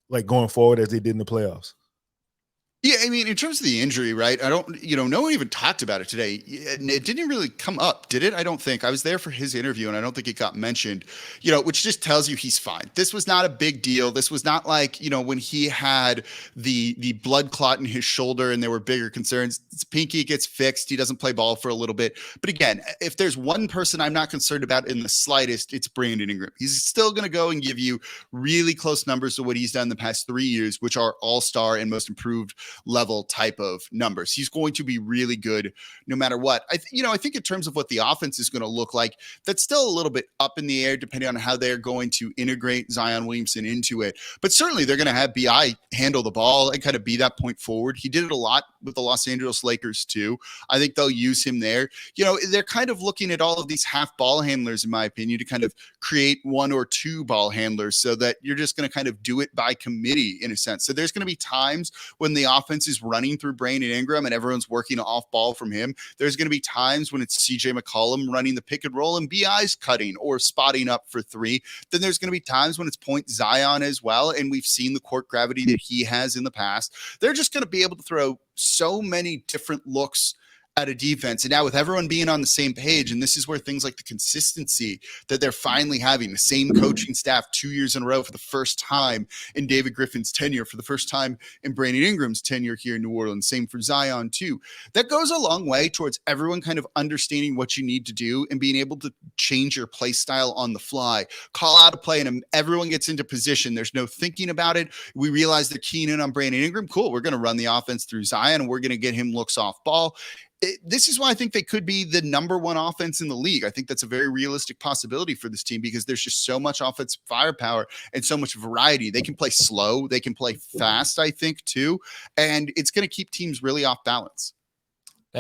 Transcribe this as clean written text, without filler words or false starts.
like going forward as they did in the playoffs? Yeah, I mean, in terms of the injury, right? I don't, no one even talked about it today. And it didn't really come up, did it? I don't think. I was there for his interview and I don't think it got mentioned, which just tells you he's fine. This was not a big deal. This was not like, when he had the blood clot in his shoulder and there were bigger concerns. His pinky gets fixed. He doesn't play ball for a little bit. But again, if there's one person I'm not concerned about in the slightest, it's Brandon Ingram. He's still going to go and give you really close numbers to what he's done the past 3 years, which are all-star and most improved level type of numbers. He's going to be really good no matter what. I think in terms of what the offense is going to look like, that's still a little bit up in the air depending on how they're going to integrate Zion Williamson into it. But certainly they're going to have BI handle the ball and kind of be that point forward. He did it a lot with the Los Angeles Lakers too. I think they'll use him there. They're kind of looking at all of these half ball handlers, in my opinion, to kind of create one or two ball handlers so that you're just going to kind of do it by committee in a sense. So there's going to be times when the offense is running through Brandon Ingram and everyone's working off ball from him. There's going to be times when it's CJ McCollum running the pick and roll and BI's cutting or spotting up for three. Then there's going to be times when it's point Zion as well. And we've seen the court gravity that he has in the past. They're just going to be able to throw so many different looks at a defense. And now with everyone being on the same page, and this is where things like the consistency that they're finally having, the same coaching staff 2 years in a row for the first time in David Griffin's tenure, for the first time in Brandon Ingram's tenure here in New Orleans, same for Zion too. That goes a long way towards everyone kind of understanding what you need to do and being able to change your play style on the fly, call out a play, and everyone gets into position. There's no thinking about it. We realize they're keying in on Brandon Ingram. Cool. We're going to run the offense through Zion and we're going to get him looks off ball. This is why I think they could be the number one offense in the league. I think that's a very realistic possibility for this team because there's just so much offensive firepower and so much variety. They can play slow. They can play fast, I think, too. And it's going to keep teams really off balance.